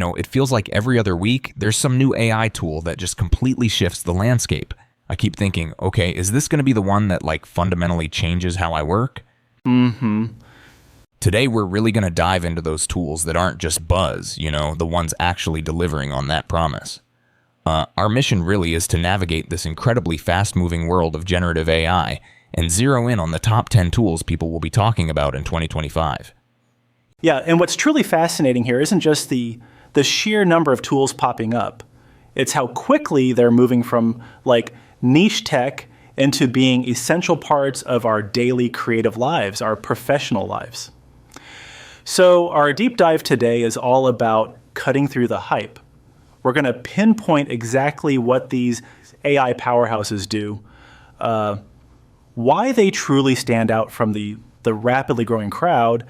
It feels like every other week, there's some new AI tool that just completely shifts the landscape. I keep thinking, okay, is this going to be the one that fundamentally changes how I work? Mm-hmm. Today, we're really going to dive into those tools that aren't just buzz, the ones actually delivering on that promise. Our mission really is to navigate this incredibly fast-moving world of generative AI and zero in on the top 10 tools people will be talking about in 2025. Yeah, and what's truly fascinating here isn't just the sheer number of tools popping up. It's how quickly they're moving from niche tech into being essential parts of our daily creative lives, our professional lives. So our deep dive today is all about cutting through the hype. We're going to pinpoint exactly what these AI powerhouses do, why they truly stand out from the rapidly growing crowd,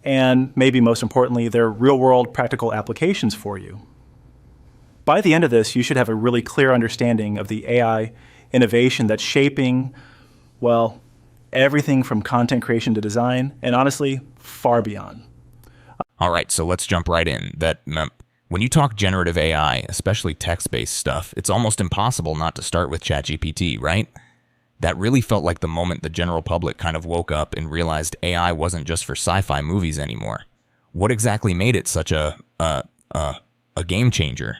and maybe most importantly, their real-world practical applications for you. By the end of this, you should have a really clear understanding of the AI innovation that's shaping, everything from content creation to design, and honestly, far beyond. All right, so let's jump right in. When you talk generative AI, especially text-based stuff, it's almost impossible not to start with ChatGPT, right? That really felt like the moment the general public kind of woke up and realized AI wasn't just for sci-fi movies anymore. What exactly made it such a game changer?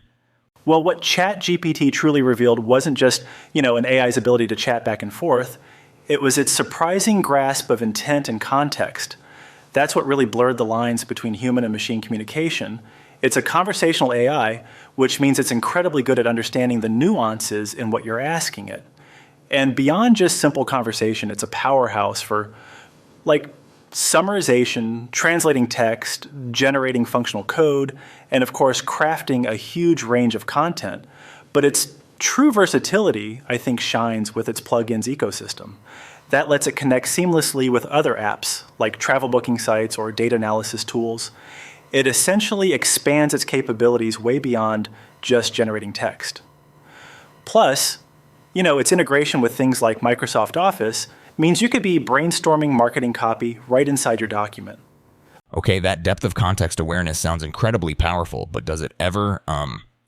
Well, what ChatGPT truly revealed wasn't just, an AI's ability to chat back and forth. It was its surprising grasp of intent and context. That's what really blurred the lines between human and machine communication. It's a conversational AI, which means it's incredibly good at understanding the nuances in what you're asking it. And beyond just simple conversation, it's a powerhouse for summarization, translating text, generating functional code, and of course, crafting a huge range of content. But its true versatility, I think, shines with its plugins ecosystem. That lets it connect seamlessly with other apps like travel booking sites or data analysis tools. It essentially expands its capabilities way beyond just generating text. Plus, its integration with things like Microsoft Office means you could be brainstorming marketing copy right inside your document. Okay, that depth of context awareness sounds incredibly powerful, but does it ever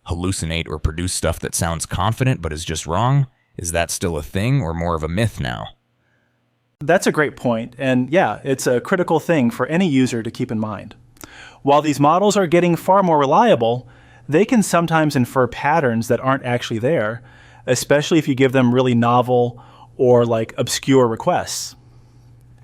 hallucinate or produce stuff that sounds confident but is just wrong? Is that still a thing or more of a myth now? That's a great point, and yeah, it's a critical thing for any user to keep in mind. While these models are getting far more reliable, they can sometimes infer patterns that aren't actually there, especially if you give them really novel or obscure requests.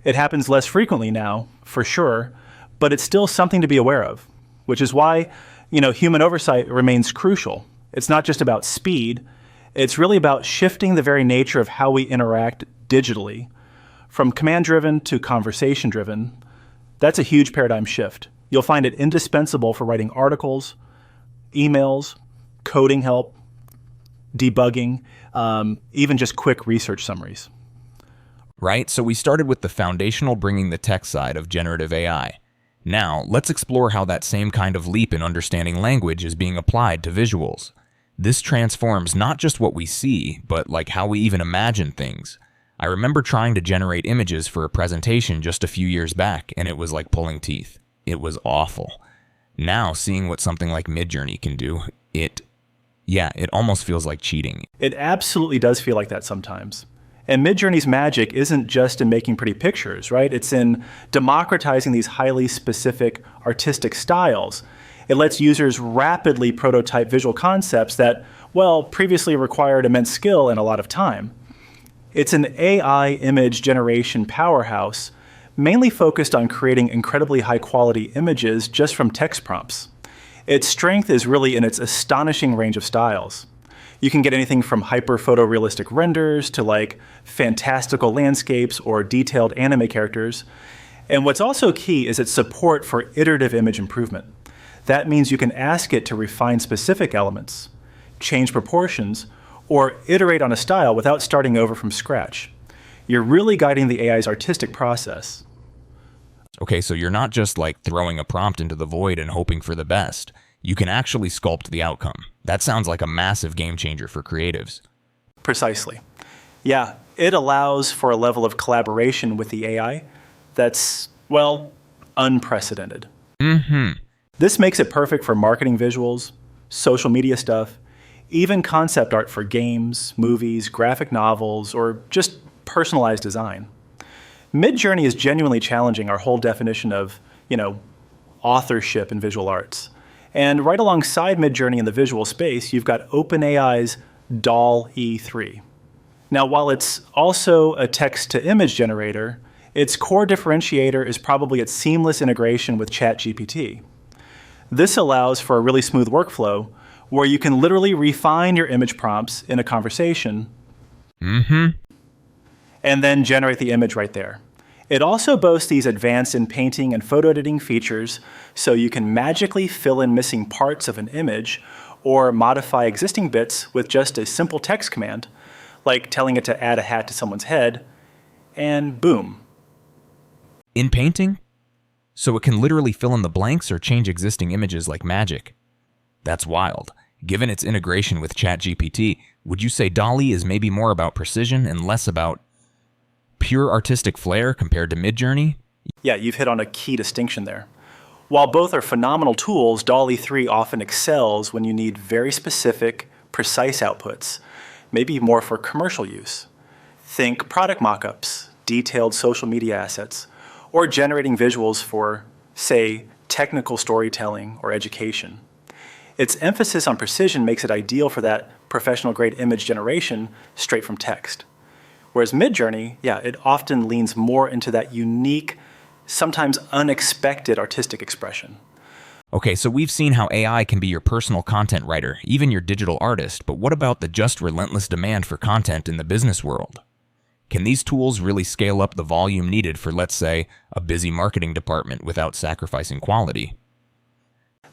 It happens less frequently now, for sure, but it's still something to be aware of, which is why, human oversight remains crucial. It's not just about speed, it's really about shifting the very nature of how we interact digitally. From command-driven to conversation-driven, that's a huge paradigm shift. You'll find it indispensable for writing articles, emails, coding help, debugging, even just quick research summaries. Right, so we started with the foundational bringing the tech side of generative AI. Now, let's explore how that same kind of leap in understanding language is being applied to visuals. This transforms not just what we see, but how we even imagine things. I remember trying to generate images for a presentation just a few years back, and it was like pulling teeth. It was awful. Now, seeing what something like Midjourney can do, it almost feels like cheating. It absolutely does feel like that sometimes. And Midjourney's magic isn't just in making pretty pictures, right? It's in democratizing these highly specific artistic styles. It lets users rapidly prototype visual concepts that, previously required immense skill and a lot of time. It's an AI image generation powerhouse, mainly focused on creating incredibly high-quality images just from text prompts. Its strength is really in its astonishing range of styles. You can get anything from hyper-photorealistic renders to fantastical landscapes or detailed anime characters. And what's also key is its support for iterative image improvement. That means you can ask it to refine specific elements, change proportions, or iterate on a style without starting over from scratch. You're really guiding the AI's artistic process. Okay, so you're not just throwing a prompt into the void and hoping for the best. You can actually sculpt the outcome. That sounds like a massive game changer for creatives. Precisely. Yeah, it allows for a level of collaboration with the AI that's, unprecedented. This makes it perfect for marketing visuals, social media stuff, even concept art for games, movies, graphic novels, or just personalized design. Midjourney is genuinely challenging our whole definition of, authorship in visual arts. And right alongside Midjourney in the visual space, you've got OpenAI's DALL-E 3. Now, while it's also a text-to-image generator, its core differentiator is probably its seamless integration with ChatGPT. This allows for a really smooth workflow where you can literally refine your image prompts in a conversation and then generate the image right there. It also boasts these advanced in-painting and photo editing features, so you can magically fill in missing parts of an image or modify existing bits with just a simple text command, like telling it to add a hat to someone's head, and boom. In painting? So it can literally fill in the blanks or change existing images like magic. That's wild. Given its integration with ChatGPT, would you say DALL-E is maybe more about precision and less about pure artistic flair compared to Midjourney? Yeah, you've hit on a key distinction there. While both are phenomenal tools, DALL-E 3 often excels when you need very specific, precise outputs, maybe more for commercial use. Think product mockups, detailed social media assets, or generating visuals for, say, technical storytelling or education. Its emphasis on precision makes it ideal for that professional-grade image generation straight from text. Whereas Midjourney, it often leans more into that unique, sometimes unexpected artistic expression. Okay, so we've seen how AI can be your personal content writer, even your digital artist, but what about the just relentless demand for content in the business world? Can these tools really scale up the volume needed for, let's say, a busy marketing department without sacrificing quality?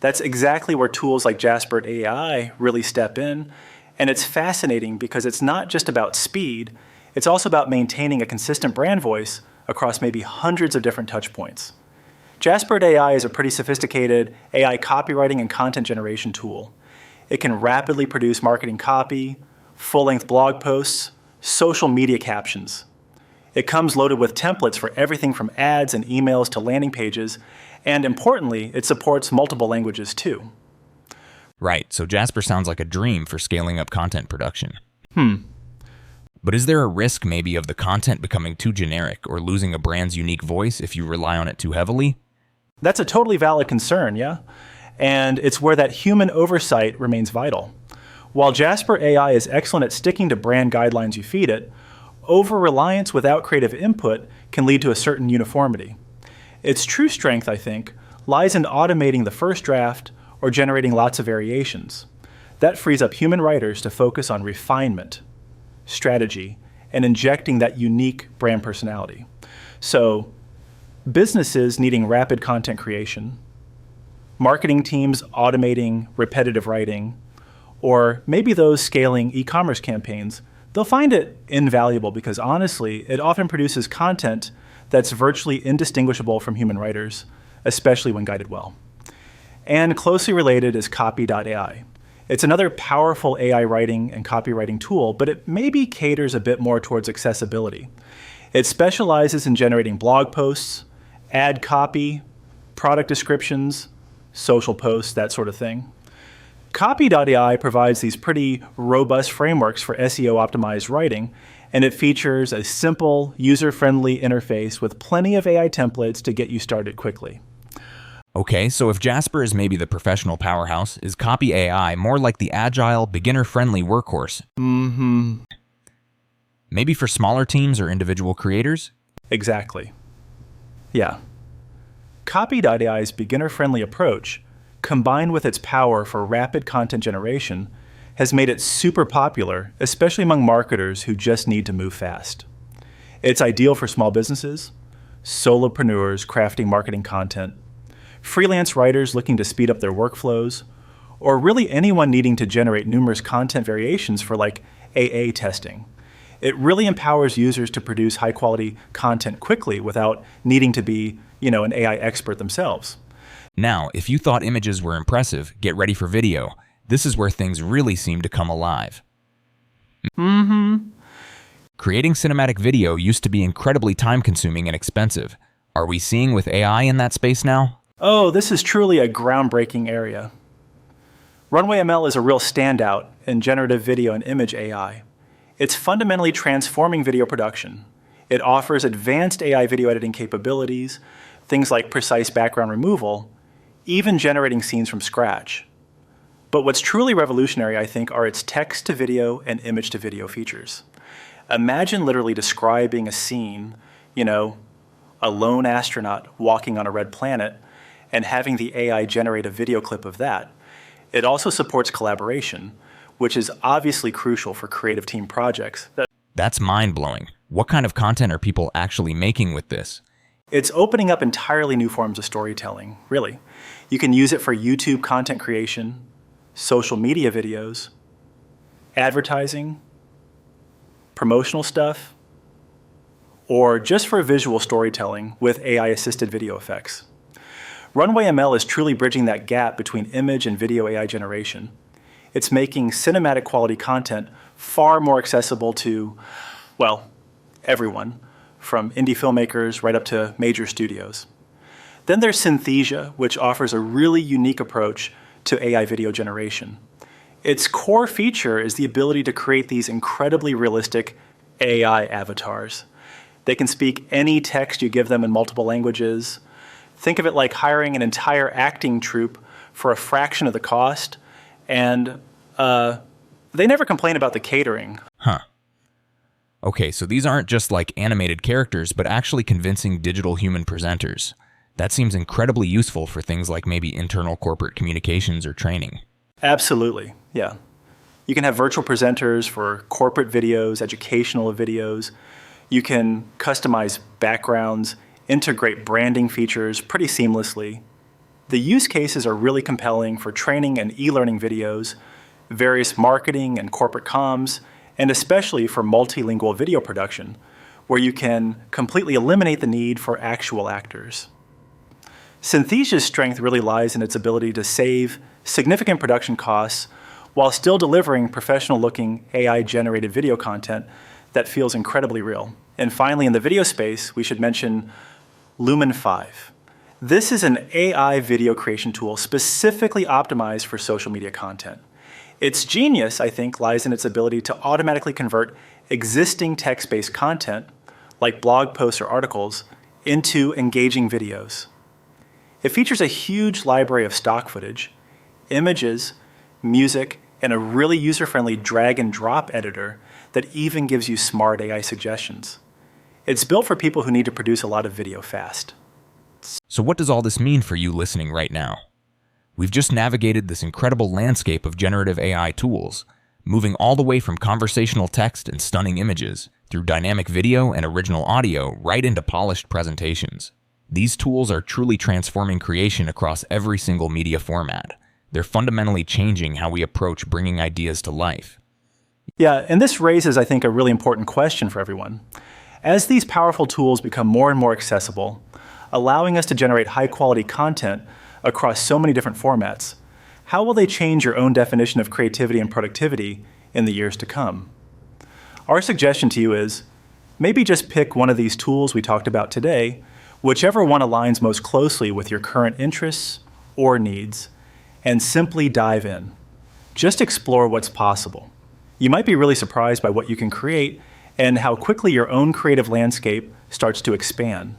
That's exactly where tools like Jasper AI really step in, and it's fascinating because it's not just about speed, it's also about maintaining a consistent brand voice across maybe hundreds of different touch points. Jasper AI is a pretty sophisticated AI copywriting and content generation tool. It can rapidly produce marketing copy, full-length blog posts, social media captions. It comes loaded with templates for everything from ads and emails to landing pages, and importantly, it supports multiple languages too. Right, so Jasper sounds like a dream for scaling up content production. But is there a risk maybe of the content becoming too generic or losing a brand's unique voice if you rely on it too heavily? That's a totally valid concern, yeah? And it's where that human oversight remains vital. While Jasper AI is excellent at sticking to brand guidelines you feed it, over-reliance without creative input can lead to a certain uniformity. Its true strength, I think, lies in automating the first draft or generating lots of variations. That frees up human writers to focus on refinement, strategy, and injecting that unique brand personality. So, businesses needing rapid content creation, marketing teams automating repetitive writing, or maybe those scaling e-commerce campaigns, they'll find it invaluable because honestly, it often produces content that's virtually indistinguishable from human writers, especially when guided well. And closely related is copy.ai. It's another powerful AI writing and copywriting tool, but it maybe caters a bit more towards accessibility. It specializes in generating blog posts, ad copy, product descriptions, social posts, that sort of thing. Copy.ai provides these pretty robust frameworks for SEO-optimized writing, and it features a simple, user-friendly interface with plenty of AI templates to get you started quickly. Okay, so if Jasper is maybe the professional powerhouse, is Copy AI more like the agile, beginner-friendly workhorse? Maybe for smaller teams or individual creators? Exactly. Yeah. Copy.ai's beginner-friendly approach, combined with its power for rapid content generation, has made it super popular, especially among marketers who just need to move fast. It's ideal for small businesses, solopreneurs crafting marketing content, freelance writers looking to speed up their workflows, or really anyone needing to generate numerous content variations for like AA testing. It really empowers users to produce high-quality content quickly without needing to be, an AI expert themselves. Now, if you thought images were impressive, get ready for video. This is where things really seem to come alive. Creating cinematic video used to be incredibly time-consuming and expensive. Are we seeing with AI in that space now? Oh, this is truly a groundbreaking area. Runway ML is a real standout in generative video and image AI. It's fundamentally transforming video production. It offers advanced AI video editing capabilities, things like precise background removal, even generating scenes from scratch. But what's truly revolutionary, I think, are its text-to-video and image-to-video features. Imagine literally describing a scene, a lone astronaut walking on a red planet, and having the AI generate a video clip of that. It also supports collaboration, which is obviously crucial for creative team projects. That's mind-blowing. What kind of content are people actually making with this? It's opening up entirely new forms of storytelling, really. You can use it for YouTube content creation, social media videos, advertising, promotional stuff, or just for visual storytelling with AI-assisted video effects. Runway ML is truly bridging that gap between image and video AI generation. It's making cinematic quality content far more accessible to, well, everyone, from indie filmmakers right up to major studios. Then there's Synthesia, which offers a really unique approach to AI video generation. Its core feature is the ability to create these incredibly realistic AI avatars. They can speak any text you give them in multiple languages. Think of it like hiring an entire acting troupe for a fraction of the cost, and they never complain about the catering. Huh. Okay, so these aren't just like animated characters, but actually convincing digital human presenters. That seems incredibly useful for things like maybe internal corporate communications or training. Absolutely, yeah. You can have virtual presenters for corporate videos, educational videos. You can customize backgrounds, integrate branding features pretty seamlessly. The use cases are really compelling for training and e-learning videos, various marketing and corporate comms, and especially for multilingual video production, where you can completely eliminate the need for actual actors. Synthesia's strength really lies in its ability to save significant production costs while still delivering professional-looking AI-generated video content that feels incredibly real. And finally, in the video space, we should mention Lumen 5. This is an AI video creation tool specifically optimized for social media content. Its genius, I think, lies in its ability to automatically convert existing text-based content, like blog posts or articles, into engaging videos. It features a huge library of stock footage, images, music, and a really user-friendly drag-and-drop editor that even gives you smart AI suggestions. It's built for people who need to produce a lot of video fast. So what does all this mean for you listening right now? We've just navigated this incredible landscape of generative AI tools, moving all the way from conversational text and stunning images, through dynamic video and original audio, right into polished presentations. These tools are truly transforming creation across every single media format. They're fundamentally changing how we approach bringing ideas to life. Yeah, and this raises, I think, a really important question for everyone. As these powerful tools become more and more accessible, allowing us to generate high-quality content across so many different formats, how will they change your own definition of creativity and productivity in the years to come? Our suggestion to you is, maybe just pick one of these tools we talked about today, whichever one aligns most closely with your current interests or needs, and simply dive in. Just explore what's possible. You might be really surprised by what you can create and how quickly your own creative landscape starts to expand.